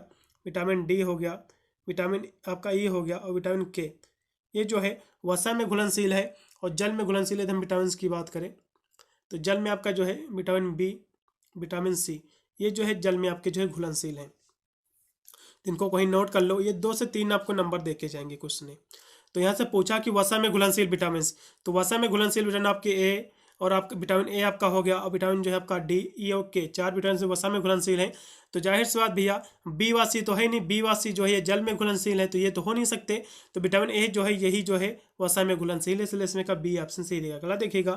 विटामिन डी हो गया, विटामिन आपका ई हो गया, और विटामिन के, ये जो है वसा में घुलनशील है। और जल में घुलनशील है, हम विटामिन की बात करें तो जल में आपका जो है विटामिन बी, विटामिन सी, ये जो है जल में आपके जो है घुलनशील हैं। इनको कहीं नोट कर लो, ये 2 से 3 आपको नंबर देखे जाएंगे क्वेश्चन में। तो यहाँ से पूछा कि वसा में घुलनशील विटामिन, तो वसा में घुलनशील विटामिन आपके ए, और आपका विटामिन ए आपका हो गया, और विटामिन जो है आपका डी, ई और के, 4 विटामिन वसा में घुलनशील हैं। तो जाहिर सी बात भैया, बी वासी तो है नहीं, बी वासी जो है ये जल में घुलनशील है, तो ये तो हो नहीं सकते। तो विटामिन ए जो है यही जो है वसा में घुलनशील है, इसलिए इसमें का बी ऑप्शन सही रहेगा। अगला देखिएगा,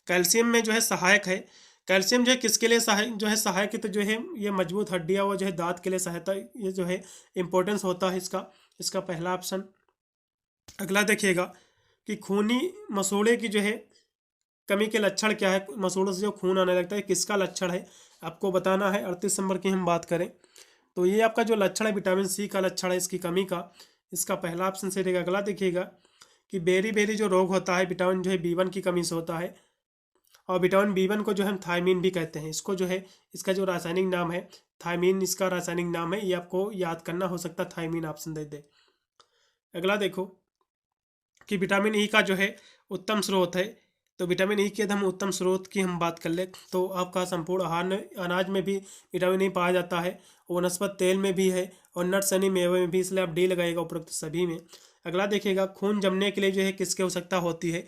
कैल्शियम में जो है सहायक है। कैल्शियम जो है किसके लिए सहायक है? तो जो है ये मजबूत हड्डियाँ और जो है दांत के लिए सहायता, ये जो है इंपॉर्टेंस होता है इसका पहला ऑप्शन। अगला देखिएगा कि खूनी मसूड़े की जो है कमी के लक्षण क्या है? मसूड़ों से जो खून आने लगता है, किसका लक्षण है आपको बताना है। 38 नंबर की हम बात करें तो ये आपका जो लक्षण है विटामिन सी का लक्षण है, इसकी कमी का, इसका पहला ऑप्शन सही रहेगा। अगला देखिएगा कि बेरी बेरी जो रोग होता है, विटामिन जो है B1 की कमी से होता है। और विटामिन B1 को जो हम थायमीन भी कहते हैं। इसको जो है, इसका जो रासायनिक नाम है थायमीन, इसका रासायनिक नाम है, ये आपको याद करना, हो सकता है थायमीन ऑप्शन दे दे। अगला देखो कि विटामिन ई का जो है उत्तम स्रोत है। तो विटामिन ई के यदि हम उत्तम स्रोत की हम बात कर ले तो आपका संपूर्ण आहार में, अनाज में भी विटामिन ई पाया जाता है, वनस्पति तेल में भी है और नट्स यानी मेवे में भी, इसलिए आप डी लगाएगा उपरोक्त सभी में। अगला देखिएगा खून जमने के लिए जो है किसकी आवश्यकता होती है।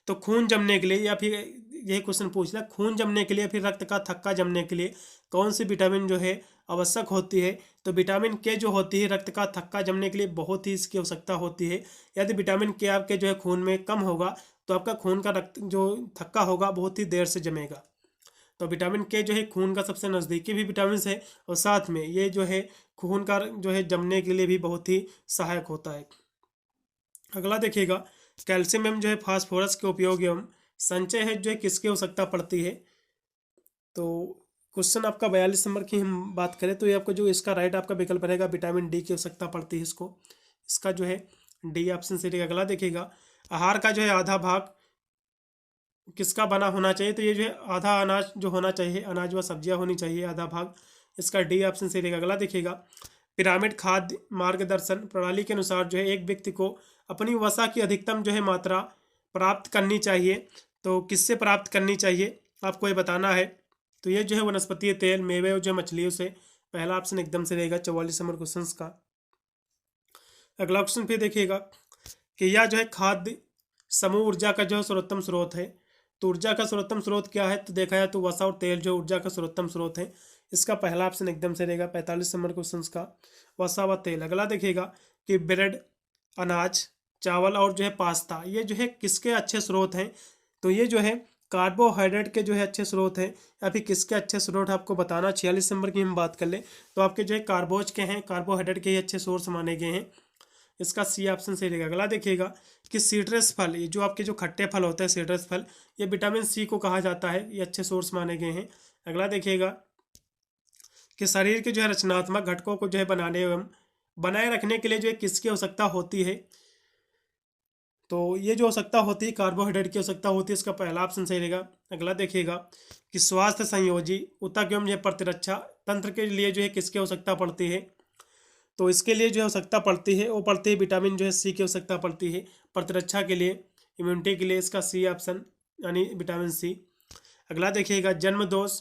तो खून जमने के लिए, या फिर यही क्वेश्चन पूछ लिया, खून जमने के लिए फिर रक्त का थक्का जमने के लिए कौन सी विटामिन जो है आवश्यक होती है। तो विटामिन के जो होती है रक्त का थक्का जमने के लिए बहुत ही इसकी आवश्यकता होती है। यदि विटामिन के आपके जो है खून में कम होगा तो आपका खून का रक्त जो थक्का होगा बहुत ही देर से जमेगा। तो विटामिन के जो है खून का सबसे नज़दीकी भी विटामिन है और साथ में ये जो है खून का जो है जमने के लिए भी बहुत ही सहायक होता है। अगला देखिएगा कैल्शियम एवं जो है फास्फोरस के उपयोग एवं संचय है जो है किसकी आवश्यकता पड़ती है। तो क्वेश्चन आपका 42 नंबर की हम बात करें तो ये आपको जो इसका राइट आपका विकल्प रहेगा विटामिन डी की आवश्यकता पड़ती है इसको, इसका जो है डी ऑप्शन से रहेगा। अगला देखिएगा आहार का जो है आधा भाग किसका बना होना चाहिए। तो ये जो है आधा अनाज जो होना चाहिए, अनाज व सब्जियां होनी चाहिए आधा भाग, इसका डी ऑप्शन से रहेगा। अगला देखिएगा पिरामिड खाद्य मार्गदर्शन प्रणाली के अनुसार जो है एक व्यक्ति को अपनी वसा की अधिकतम जो है मात्रा प्राप्त करनी चाहिए। तो किससे प्राप्त करनी चाहिए आपको ये बताना है। तो ये जो है वनस्पतीय तेल, मेवे और जो मछलियों से। पहला ऑप्शन एकदम से रहेगा 44 नंबर क्वेश्चन का। अगला क्वेश्चन फिर देखिएगा कि यह जो है खाद्य समूह ऊर्जा का जो है सर्वोत्तम स्रोत है। तो ऊर्जा का सर्वोत्तम स्रोत क्या है, तो देखा जाए तो वसा और तेल जो ऊर्जा का सर्वोत्तम स्रोत है। इसका पहला ऑप्शन एकदम से रहेगा 45 नंबर क्वेश्चन का, वसा व तेल। अगला देखिएगा कि ब्रेड, अनाज, चावल और जो है पास्ता, ये जो है किसके अच्छे स्रोत हैं। तो ये जो है कार्बोहाइड्रेट के जो है अच्छे स्रोत हैं, या फिर किसके अच्छे स्रोत आपको बताना। 46 नंबर की हम बात कर ले तो आपके जो है कार्बोज के हैं, कार्बोहाइड्रेट के ही अच्छे सोर्स माने गए हैं, इसका सी ऑप्शन सही रहेगा। अगला देखिएगा कि सीट्रस फल, ये जो आपके जो खट्टे फल होते हैं सीट्रस फल, ये विटामिन सी को कहा जाता है, ये अच्छे सोर्स माने गए हैं। अगला देखिएगा कि शरीर के जो है रचनात्मक घटकों को जो है बनाने एवं बनाए रखने के लिए जो है किसकी आवश्यकता होती है। तो ये जो आवश्यकता होती है कार्बोहाइड्रेट की आवश्यकता होती है, इसका पहला ऑप्शन सही रहेगा। अगला देखिएगा कि स्वास्थ्य संयोजी ऊतक एवं प्रतिरक्षा तंत्र के लिए जो है किसकी आवश्यकता पड़ती है। तो इसके लिए जो है आवश्यकता पड़ती है, वो पड़ती है विटामिन जो है सी की आवश्यकता पड़ती है प्रतिरक्षा के लिए, इम्यूनिटी के लिए, इसका सी ऑप्शन यानी विटामिन सी। अगला देखिएगा जन्म दोष,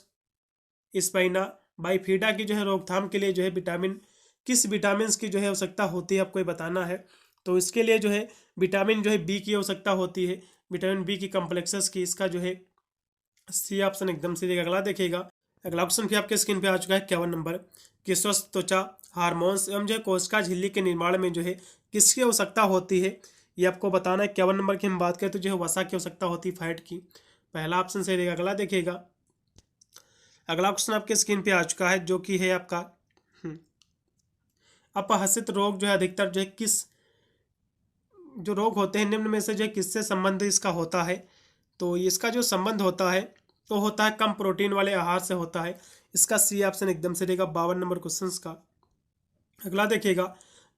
स्पाइना बाइफिडा की जो है रोकथाम के लिए जो है विटामिन, किस विटामिन की जो है आवश्यकता होती है आपको ये बताना है। तो इसके लिए जो है विटामिन जो है बी की आवश्यकता होती है, विटामिन बी की कम्प्लेक्सेस की, इसका जो है सी ऑप्शन एकदम से देगा। अगला देखिएगा अगला क्वेश्चन भी आपके स्क्रीन पे आ चुका है 51 नंबर कि स्वस्थ त्वचा हार्मोन्स एवं जो है कोशिका झिल्ली के निर्माण में जो है किसकी आवश्यकता होती है, ये आपको बताना है। 51 नंबर की हम बात करें तो जो है वसा की आवश्यकता होती है, फैट की, पहला ऑप्शन सही रहेगा। अगला देखिएगा अगला क्वेश्चन आपके स्क्रीन पे आ चुका है जो कि है आपका अपहसित रोग जो है अधिकतर जो है किस जो रोग होते हैं निम्न में से जो है किससे संबंध इसका होता है। तो इसका जो संबंध होता है तो होता है कम प्रोटीन वाले आहार से होता है, इसका सी ऑप्शन एकदम से रहेगा 52 नंबर क्वेश्चन का। अगला देखिएगा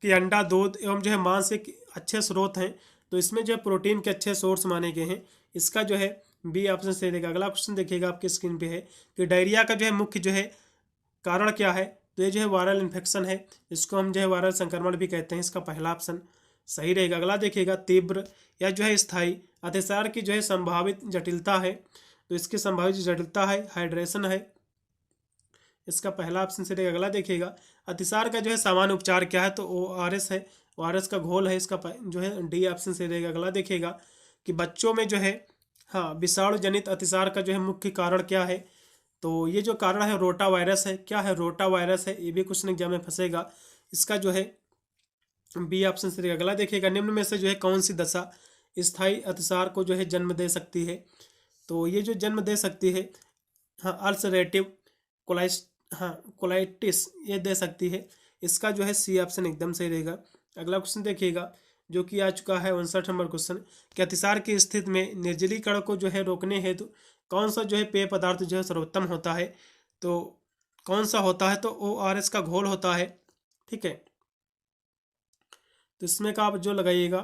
कि अंडा, दूध एवं जो है मांस एक अच्छे स्रोत हैं, तो इसमें जो है प्रोटीन के अच्छे सोर्स माने गए हैं, इसका जो है बी ऑप्शन सही रहेगा। अगला क्वेश्चन देखिएगा आपके स्क्रीन पे है कि डायरिया का जो है मुख्य जो है कारण क्या है। तो ये जो है वायरल इन्फेक्शन है, इसको हम जो है वायरल संक्रमण भी कहते हैं, इसका पहला ऑप्शन सही रहेगा। अगला देखिएगा तीव्र या जो है स्थायी अतिसार की जो है संभावित जटिलता है, तो इसकी संभावित जटिलता है हाइड्रेशन है, इसका पहला ऑप्शन से रहेगा। अगला देखिएगा अतिसार का जो है सामान्य उपचार क्या है, तो ORS है, ORS का घोल है, इसका जो है डी ऑप्शन से रहेगा। अगला देखिएगा कि बच्चों में जो है विषाणु जनित अतिसार का जो है मुख्य कारण क्या है। तो ये जो कारण है रोटा वायरस है, क्या है रोटा वायरस है, ये भी क्वेश्चन एग्जाम में फंसेगा, इसका जो है बी ऑप्शन से रहेगा। अगला देखिएगा निम्न में से जो है कौन सी दशा स्थायी अतिसार को जो है जन्म दे सकती है। तो ये जो जन्म दे सकती है अल्सरेटिव कोलाइटिस ये दे सकती है, इसका जो है सी ऑप्शन एकदम सही रहेगा। अगला क्वेश्चन देखिएगा जो कि आ चुका है 59 नंबर क्वेश्चन कि अतिसार की स्थिति में निर्जलीकरण को जो है रोकने हेतु कौन सा जो है पेय पदार्थ जो है सर्वोत्तम होता है। तो कौन सा होता है, तो ORS का घोल होता है, ठीक है। तो इसमें का आप जो लगाइएगा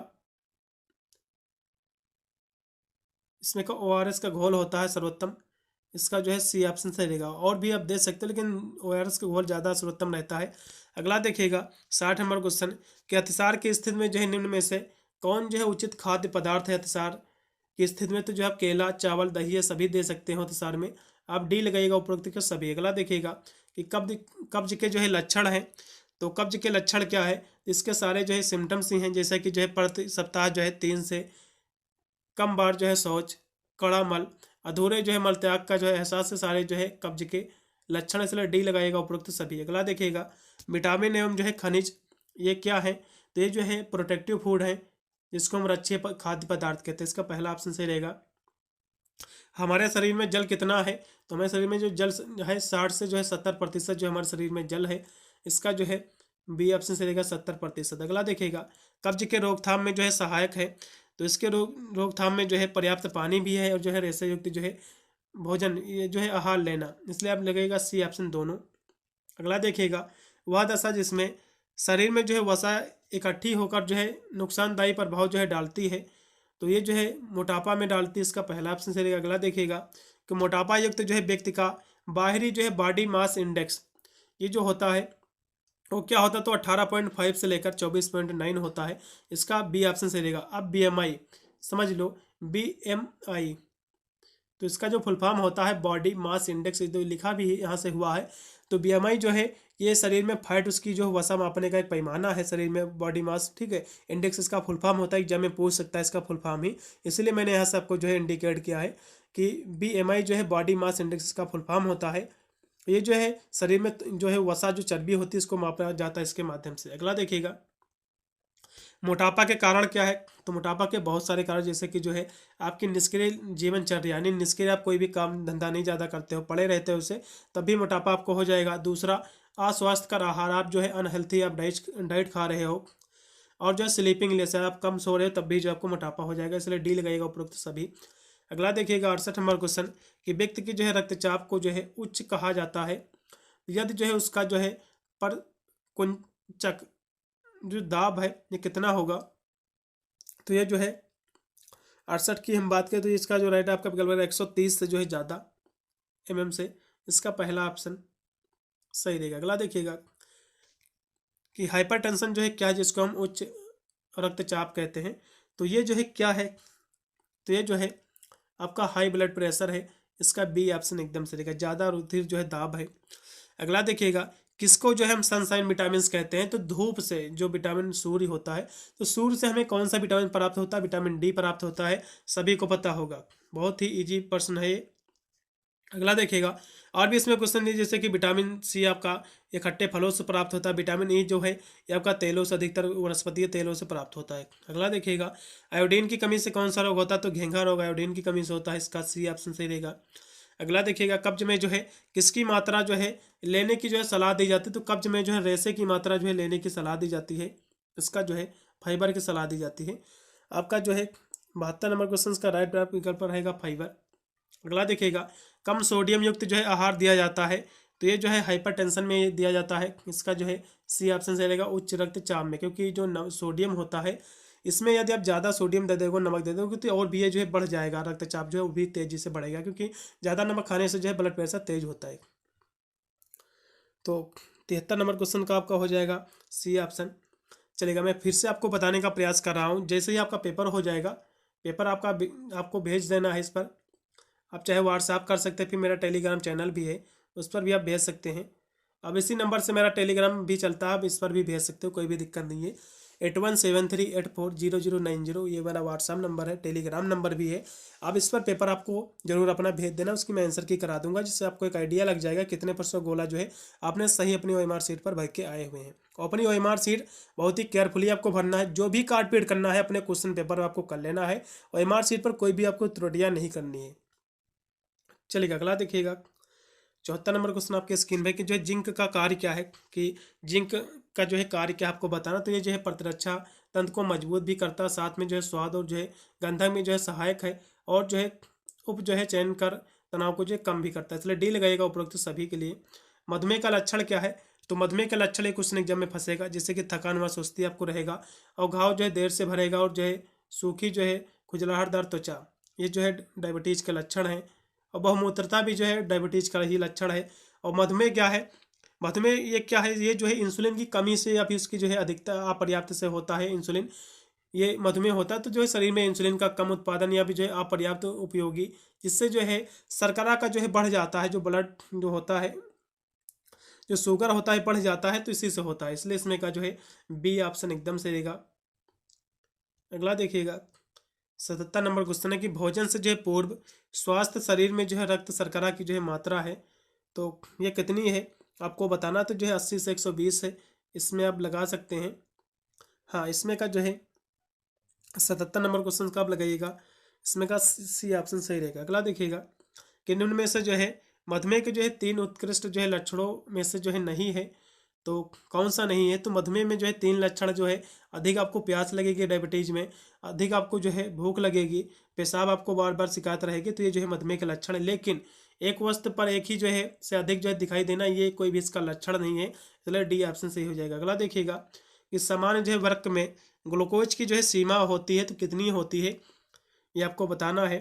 इसमें का ORS का घोल होता है सर्वोत्तम, इसका जो है सी ऑप्शन सही रहेगा। और भी आप दे सकते हो लेकिन ORS का घोल ज़्यादा सर्वोत्तम रहता है। अगला देखिएगा 60 नंबर क्वेश्चन कि अतिसार की स्थिति में जो है निम्न में से कौन जो है उचित खाद्य पदार्थ है अतिसार की स्थिति में? तो जो आप केला, चावल, दही ये सभी दे सकते हो अतिसार में। आप डी लगाइएगा उपरोक्त के सभी। अगला देखिएगा कि कब्ज के जो है लक्षण हैं, तो कब्ज के लक्षण क्या है? इसके सारे जो है सिम्टम्स ही हैं, जैसे कि जो है प्रति सप्ताह जो है 3 से कम बार जो है शौच, कड़ा मल, अधूरे जो है मल त्याग का जो है एहसास से सारे जो है कब्ज के लक्षण, इसलिए डी लगाएगा उपरोक्त सभी। अगला देखिएगा विटामिन एवं जो है खनिज ये क्या है? तो ये जो है प्रोटेक्टिव फूड है, जिसको हम रक्षीय खाद्य पदार्थ कहते हैं। इसका पहला ऑप्शन सही रहेगा। हमारे शरीर में जल कितना है? तो हमारे शरीर में जो जल है 60 से जो है 70% जो हमारे शरीर में जल है, इसका जो है बी ऑप्शन से रहेगा 70%। अगला देखिएगा कब्ज के रोकथाम में जो है सहायक है, तो इसके रोकथाम में जो है पर्याप्त पानी भी है और जो है रेशा युक्त जो है भोजन, ये जो है आहार लेना, इसलिए आप लगेगा सी ऑप्शन दोनों। अगला देखिएगा वह दशा जिसमें शरीर में जो है वसा इकट्ठी होकर जो है नुकसानदायी प्रभाव जो है डालती है, तो ये जो है मोटापा में डालती है, इसका पहला ऑप्शन सही रहेगा। अगला देखिएगा कि मोटापा युक्त जो है व्यक्ति का बाहरी जो है बॉडी मास इंडेक्स ये जो होता है वो क्या होता है? तो 18.5 से लेकर 24.9 होता है, इसका बी ऑप्शन सही रहेगा। अब BMI समझ लो, BMI तो इसका जो फुल फॉर्म होता है बॉडी मास इंडेक्स, तो लिखा भी यहाँ से हुआ है। तो BMI जो है ये शरीर में फैट उसकी जो वसा मापने का एक पैमाना है शरीर में, बॉडी मास, ठीक है। इंडेक्स इसका फुल फॉर्म होता है, एग्जाम में पूछ सकता है इसका फुल फॉर्म ही, इसलिए मैंने यहाँ से आपको जो है इंडिकेट किया है कि BMI जो है बॉडी मास इंडेक्स इसका फुल फॉर्म होता है। ये जो है शरीर में जो है वसा जो चर्बी होती है इसको मापा जाता है इसके माध्यम से। अगला देखिएगा मोटापा के कारण क्या है? तो मोटापा के बहुत सारे कारण, जैसे कि जो है आपकी निष्क्रिय जीवनचर्या, यानी निष्क्रिय आप कोई भी काम धंधा नहीं ज़्यादा करते हो, पड़े रहते हो उसे, तब भी मोटापा आपको हो जाएगा। दूसरा अस्वास्थ्यकर आहार, आप जो है अनहेल्थी आप डाइट खा रहे हो, और जो है स्लीपिंग लेस है, आप कम सो रहे हो तब भी जो आपको मोटापा हो जाएगा, इसलिए डी लगाइएगा उपरोक्त सभी। अगला देखिएगा 68 नंबर क्वेश्चन कि व्यक्ति की जो है रक्तचाप को जो है उच्च कहा जाता है यदि जो है उसका जो है पर कुंचक जो दाब है ये कितना होगा? तो ये जो है 68 की हम बात करें तो इसका जो राइट आपका विकल्प है 130 से जो है ज़्यादा mm से, इसका पहला ऑप्शन सही रहेगा। अगला देखिएगा कि हाइपरटेंशन जो है क्या है, जिसको हम उच्च रक्तचाप कहते हैं, तो ये जो है क्या है? तो ये जो है आपका हाई ब्लड प्रेशर है, इसका बी ऑप्शन एकदम से रहेगा, ज़्यादा रुधिर जो है दाब है। अगला देखिएगा किसको जो है हम सनशाइन विटामिन कहते हैं? तो धूप से जो विटामिन सूर्य होता है, तो सूर्य से हमें कौन सा विटामिन प्राप्त होता है? विटामिन डी प्राप्त होता है, सभी को पता होगा, बहुत ही इजी प्रश्न है ये। अगला देखिएगा और भी इसमें क्वेश्चन है, जैसे कि विटामिन सी आपका ये खट्टे फलों से प्राप्त होता है, विटामिन ई जो है ये आपका तेलों से, अधिकतर वनस्पतीय तेलों से प्राप्त होता है। अगला देखिएगा आयोडीन की कमी से कौन सा रोग होता है? तो घेंघा रोग आयोडीन की कमी से होता है, इसका सी ऑप्शन सही रहेगा। अगला देखिएगा कब्ज में जो है किसकी मात्रा जो है लेने की जो है सलाह दी जाती है? तो कब्ज में जो है रेशे की मात्रा जो है लेने की सलाह दी जाती है, इसका जो है फाइबर की सलाह दी जाती है। आपका जो है 72 नंबर क्वेश्चन का राइट विकल्प रहेगा फाइबर। अगला देखिएगा कम सोडियम युक्त जो है आहार दिया जाता है, तो ये जो है हाइपरटेंशन में दिया जाता है, इसका जो है सी ऑप्शन से रहेगा उच्च रक्तचाप में, क्योंकि जो सोडियम होता है इसमें यदि आप ज़्यादा सोडियम दे दोगे, नमक दे दोगे, तो और भी ये जो है बढ़ जाएगा, रक्तचाप जो है वो भी तेज़ी से बढ़ेगा, क्योंकि ज़्यादा नमक खाने से जो है ब्लड प्रेशर तेज होता है। तो 73 नंबर क्वेश्चन का आपका हो जाएगा सी ऑप्शन। चलेगा, मैं फिर से आपको बताने का प्रयास कर रहा हूँ, जैसे ही आपका पेपर हो जाएगा, पेपर आपको भेज देना है, इस पर आप चाहे व्हाट्सएप कर सकते हैं, फिर मेरा टेलीग्राम चैनल भी है उस पर भी आप भेज सकते हैं। अब इसी नंबर से मेरा टेलीग्राम भी चलता है, आप इस पर भी भेज सकते हो, कोई भी दिक्कत नहीं है। 8173840090 ये मेरा व्हाट्सएप नंबर है, टेलीग्राम नंबर भी है। अब इस पर पेपर आपको जरूर अपना भेज देना, उसकी मैं आंसर की करा दूंगा, जिससे आपको एक आइडिया लग जाएगा कितने % गोला जो है आपने सही अपनी OMR सीट पर भर के आए हुए हैं। और अपनी OMR सीट बहुत ही केयरफुली आपको भरना है, जो भी काट पीट करना है अपने क्वेश्चन पेपर आपको कर लेना है, OMR सीट पर कोई भी आपको त्रुटियाँ नहीं करनी है। चलिएगा अगला देखिएगा 74 नंबर क्वेश्चन आपके स्क्रीन पे कि जो है जिंक का कार्य क्या है, कि जिंक का जो है कार्य क्या आपको बताना। तो ये जो है प्रतिरक्षा तंत्र को मजबूत भी करता है, साथ में जो है स्वाद और जो है गंधक में जो है सहायक है, और जो है जो है चयन कर तनाव को जो है कम भी करता है, इसलिए डी लगाएगा उपरोक्त सभी के लिए। मधुमेह का लक्षण क्या है? तो मधुमेह का लक्षण एक क्वेश्चन एग्जाम में फंसेगा, जैसे कि थकान व सुस्ती आपको रहेगा, और घाव जो है देर से भरेगा, और जो है सूखी जो है खुजलाहटदार त्वचा, ये जो है डायबिटीज़ के लक्षण हैं। और बहुमूत्रता भी जो है डायबिटीज़ का ही लक्षण है। और मधुमेह क्या है? मधुमेह ये क्या है? ये जो है इंसुलिन की कमी से या फिर उसकी जो है अधिकता अपर्याप्त से होता है इंसुलिन, ये मधुमेह होता है। तो जो है शरीर में इंसुलिन का कम उत्पादन या भी जो है अपर्याप्त उपयोगी, जिससे जो है शर्करा का जो है बढ़ जाता है, जो ब्लड जो होता है, जो शुगर होता है बढ़ जाता है, तो इसी से होता है। इसलिए इसमें का जो है बी ऑप्शन एकदम से रहेगा। अगला देखिएगा 77 नंबर क्वेश्चन है कि भोजन से जो है पूर्व स्वास्थ्य शरीर में जो है रक्त शर्करा की जो है मात्रा है, तो ये कितनी है आपको बताना। तो जो है 80 से 120 है, इसमें आप लगा सकते हैं। हाँ, इसमें का जो है 77 नंबर क्वेश्चन का आप लगाइएगा, इसमें का सी ऑप्शन सही रहेगा। अगला देखिएगा कि निम्न में से जो है मधुमेह के जो है 3 उत्कृष्ट जो है लक्षणों में से जो है नहीं है, तो कौन सा नहीं है? तो मधुमेह में जो है 3 लक्षण जो है, अधिक आपको प्यास लगेगी डायबिटीज में, अधिक आपको जो है भूख लगेगी, पेशाब आपको बार बार शिकायत रहेगी, तो ये जो है मधुमेह के लक्षण है। लेकिन एक वस्तु पर एक ही जो है से अधिक जो है दिखाई देना, ये कोई भी इसका लक्षण नहीं है, इसलिए डी ऑप्शन सही हो जाएगा। अगला देखिएगा कि सामान्य जो है वर्क में ग्लूकोज की जो है सीमा होती है, तो कितनी होती है ये आपको बताना है।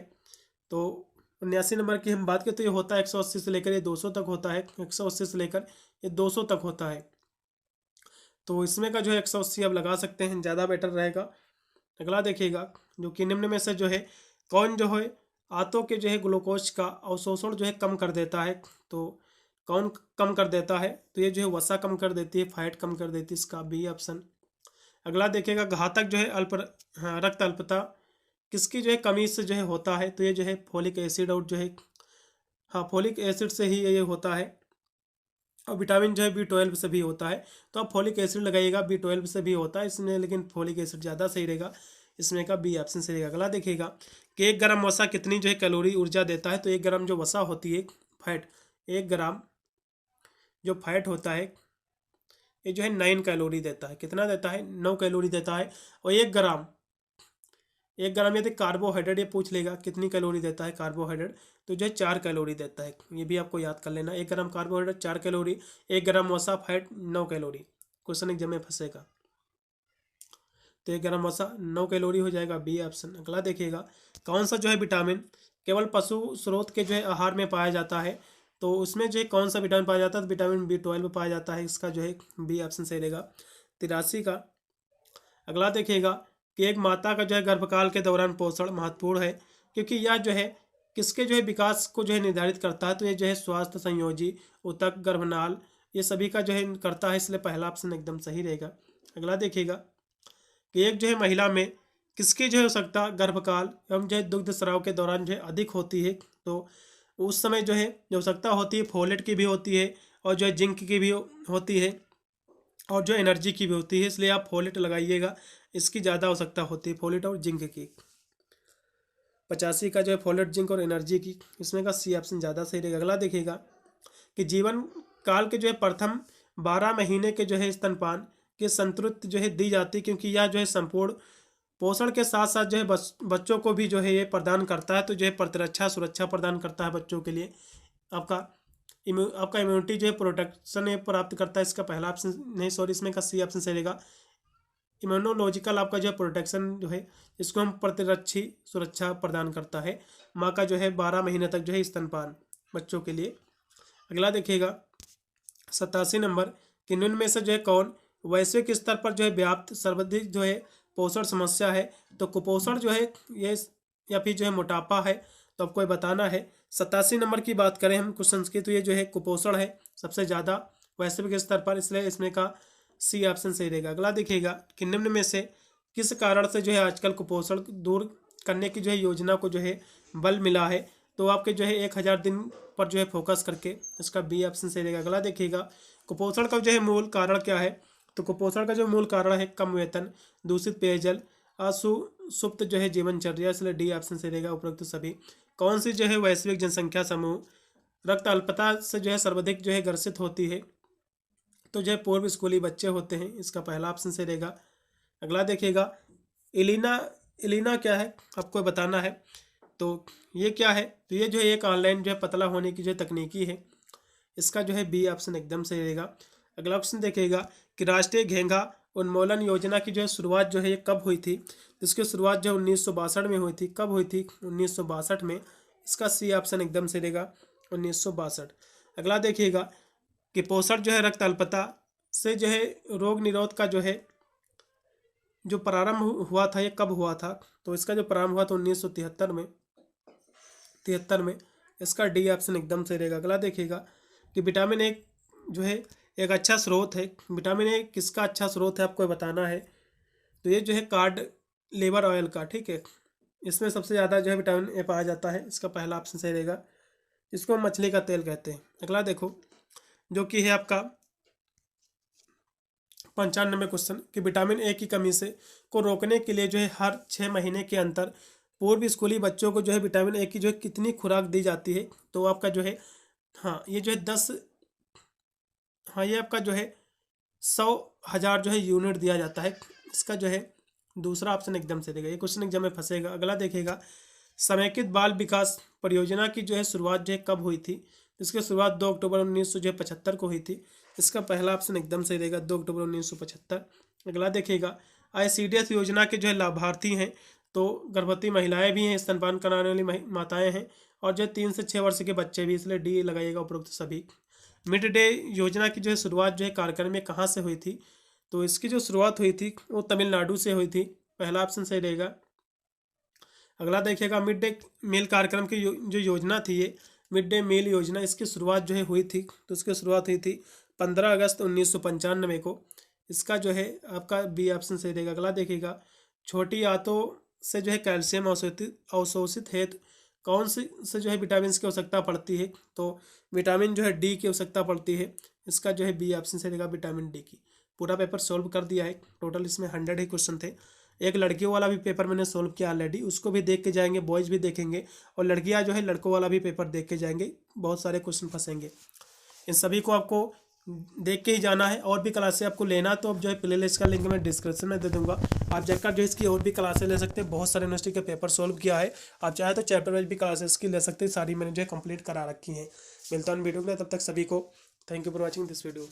तो 79 नंबर की हम बात करें तो ये होता है 180 से लेकर ये 200 तक होता है, 180 से लेकर ये 200 तक होता है। तो इसमें का जो है 180 आप लगा सकते हैं, ज़्यादा बेटर रहेगा। अगला देखिएगा जो कि निम्न में से जो है कौन जो है आंतों के जो है ग्लूकोज का अवशोषण जो है कम कर देता है, तो कौन कम कर देता है? तो ये जो है वसा कम कर देती है, फैट कम कर देती है, इसका बी ऑप्शन। अगला देखिएगा घातक जो है रक्त अल्पता किसकी जो है कमी से जो है होता है? तो ये जो है फोलिक एसिड और जो है फोलिक एसिड से ही ये होता है। और विटामिन जो है B12 से भी होता है, तो आप फोलिक एसिड लगाइएगा, B12 से भी होता है इसमें, लेकिन फोलिक एसिड ज़्यादा सही रहेगा, इसमें का बी ऑप्शन सही रहेगा। अगला देखिएगा कि 1 ग्राम वसा कितनी जो है कैलोरी ऊर्जा देता है? तो 1 ग्राम जो वसा होती है फैट, 1 ग्राम जो फैट होता है ये जो है 9 कैलोरी देता है। कितना देता है? 9 कैलोरी देता है। और 1 ग्राम यदि कार्बोहाइड्रेट ये पूछ लेगा कितनी कैलोरी देता है कार्बोहाइड्रेट, तो जो है 4 कैलोरी देता है। ये भी आपको याद कर लेना, 1 ग्राम कार्बोहाइड्रेट 4 कैलोरी, 1 ग्राम वसा फैट 9 कैलोरी। क्वेश्चन एग्जाम में फंसेगा, तो 1 ग्राम वसा 9 कैलोरी हो जाएगा, बी ऑप्शन। अगला देखिएगा कौन सा जो है विटामिन केवल पशु स्रोत के जो है आहार में पाया जाता है? तो उसमें जो है कौन सा विटामिन पाया जाता है? तो विटामिन B12 पाया जाता है, इसका जो है बी ऑप्शन सही रहेगा 83 का। अगला देखिएगा कि एक माता का जो है गर्भकाल के दौरान पोषण महत्वपूर्ण है, क्योंकि यह जो है किसके जो है विकास को जो है निर्धारित करता है? तो ये जो है स्वास्थ्य संयोजी उतक गर्भनाल ये सभी का जो है करता है, इसलिए पहला ऑप्शन एकदम सही रहेगा। अगला देखिएगा कि एक जो है महिला में किसकी जो है आवश्यकता गर्भकाल एवं जो है दुग्ध स्राव के दौरान जो है अधिक होती है? तो उस समय जो है जो आवश्यकता होती है फोलेट की भी होती है, और जो है जिंक की भी होती है, और जो एनर्जी की भी होती है, इसलिए आप फोलेट लगाइएगा, इसकी ज़्यादा आवश्यकता होती है फोलेट और जिंक की। 85 का जो है फोलेट, जिंक और एनर्जी की, इसमें का सी ऑप्शन ज़्यादा सही रहेगा। अगला देखिएगा कि जीवन काल के जो है प्रथम 12 महीने के जो है स्तनपान की संतृप्ति जो है दी जाती है, क्योंकि यह जो है संपूर्ण पोषण के साथ साथ जो है बच्चों को भी जो है ये प्रदान करता है, तो जो है प्रतिरक्षा सुरक्षा प्रदान करता है बच्चों के लिए। आपका इम्यूनिटी जो है प्रोटेक्शन प्राप्त करता है, इसका पहला ऑप्शन नहीं सॉरी इसमें का सी ऑप्शन सही रहेगा। इम्यूनोलॉजिकल आपका जो है प्रोटेक्शन जो है इसको हम प्रतिरक्षी सुरक्षा प्रदान करता है। माँ का जो है 12 महीने तक जो है स्तनपान बच्चों के लिए। अगला देखिएगा 87 नंबर कि निम्न में से जो है कौन वैश्विक स्तर पर जो है व्याप्त सर्वाधिक जो है पोषण समस्या है? तो कुपोषण जो है ये या फिर जो है मोटापा है, तो आपको ये बताना है। 87 नंबर की बात करें हम क्वेश्चन की, तो ये जो है कुपोषण है सबसे ज़्यादा वैश्विक स्तर पर, इसलिए इसमें का सी ऑप्शन सही रहेगा। अगला देखिएगा कि निम्न में से किस कारण से जो है आजकल कुपोषण दूर करने की जो है योजना को जो है बल मिला है? तो आपके जो है 1000 दिन पर जो है फोकस करके, इसका बी ऑप्शन सही रहेगा। अगला देखिएगा कुपोषण का जो है मूल कारण क्या है? तो कुपोषण का जो मूल कारण है कम वेतन, दूषित पेयजल, असुषुप्त जो है जीवनचर्या, इसलिए डी ऑप्शन सही रहेगा उपरोक्त सभी। कौन सी जो है वैश्विक जनसंख्या समूह रक्त अल्पता से जो है सर्वाधिक जो है ग्रसित होती है? तो जो है पूर्व स्कूली बच्चे होते हैं, इसका पहला ऑप्शन सही रहेगा। अगला देखिएगा इलिना क्या है आपको बताना है। तो ये क्या है? तो ये जो है एक ऑनलाइन जो है पतला होने की जो तकनीकी है, इसका जो है बी ऑप्शन एकदम सही रहेगा। अगला ऑप्शन देखिएगा कि राष्ट्रीय घेंघा उन्मूलन योजना की जो है शुरुआत जो है ये कब हुई थी? इसकी शुरुआत जो 1962 में हुई थी। कब हुई थी? 1962 में। इसका सी ऑप्शन एकदम से रहेगा 1962। अगला देखिएगा कि पोषण जो है रक्त अल्पता से जो है रोग निरोध का जो है जो प्रारंभ हुआ था ये कब हुआ था? तो इसका जो प्रारंभ हुआ था 1973 में। 73 में। इसका डी ऑप्शन एकदम से रहेगा। अगला देखिएगा कि विटामिन ए जो है एक अच्छा स्रोत है। विटामिन ए किसका अच्छा स्रोत है आपको बताना है। तो ये जो है कार्ड लेबर ऑयल का, ठीक है, इसमें सबसे ज़्यादा जो है विटामिन ए पाया जाता है। इसका पहला ऑप्शन सही रहेगा। इसको हम मछली का तेल कहते हैं। अगला देखो जो कि है आपका 95 क्वेश्चन कि विटामिन ए की कमी से को रोकने के लिए जो है हर 6 महीने के अंतर पूर्व स्कूली बच्चों को जो है विटामिन ए की जो है कितनी खुराक दी जाती है? तो आपका जो है ये जो है 10 ये आपका जो है 100,000 जो है यूनिट दिया जाता है। इसका जो है दूसरा ऑप्शन एकदम से देगा। ये क्वेश्चन एग्जाम में फंसेगा। अगला देखिएगा समेकित बाल विकास परियोजना की जो है शुरुआत जो है कब हुई थी? इसकी शुरुआत 2 अक्टूबर 1975 को हुई थी। इसका पहला ऑप्शन एकदम सही रहेगा 2 अक्टूबर 1975। अगला देखिएगा ICDS योजना के जो है लाभार्थी हैं तो गर्भवती महिलाएं भी हैं, स्तनपान कराने वाली माताएं हैं और जो 3 से 6 वर्ष के बच्चे भी, इसलिए डी लगाइएगा उपरोक्त सभी। मिड डे योजना की जो है शुरुआत जो है कार्यक्रम में कहाँ से हुई थी? तो इसकी जो शुरुआत हुई थी वो तमिलनाडु से हुई थी। पहला ऑप्शन सही रहेगा। अगला देखिएगा मिड डे मील कार्यक्रम की जो योजना थी ये मिड डे मील योजना, इसकी शुरुआत जो है हुई थी। तो इसकी शुरुआत हुई थी 15 अगस्त 1995 को। इसका जो है आपका बी ऑप्शन सही रहेगा। अगला देखिएगा छोटी आंतों से जो है कैल्शियम अवशोषित हेतु कौन से जो है विटामिन की आवश्यकता पड़ती है? तो विटामिन जो है डी की आवश्यकता पड़ती है। इसका जो है बी ऑप्शन से रहेगा विटामिन डी की। पूरा पेपर सोल्व कर दिया है। टोटल इसमें 100 ही क्वेश्चन थे। एक लड़कियों वाला भी पेपर मैंने सोल्व किया ऑलरेडी, उसको भी देख के जाएंगे, बॉयज़ भी देखेंगे और लड़कियां जो है लड़कों वाला भी पेपर देख के जाएंगे। बहुत सारे क्वेश्चन फंसेंगे, इन सभी को आपको देख के ही जाना है। और भी क्लासें आपको लेना तो अब जो है प्ले लिस्ट का लिंक मैं डिस्क्रिप्शन में दे दूंगा, आप जाकर जो इसकी और भी क्लासें ले सकते हैं। बहुत सारे यूनिवर्सिटी के पेपर सोल्व किया है, आप चाहे तो चैप्टर वाइज भी क्लासेस की ले सकते हैं। सारी मैंने जो है कंप्लीट करा रखी हैं। मिलता हूँ वीडियो में, तब तक सभी को thank you for watching this video.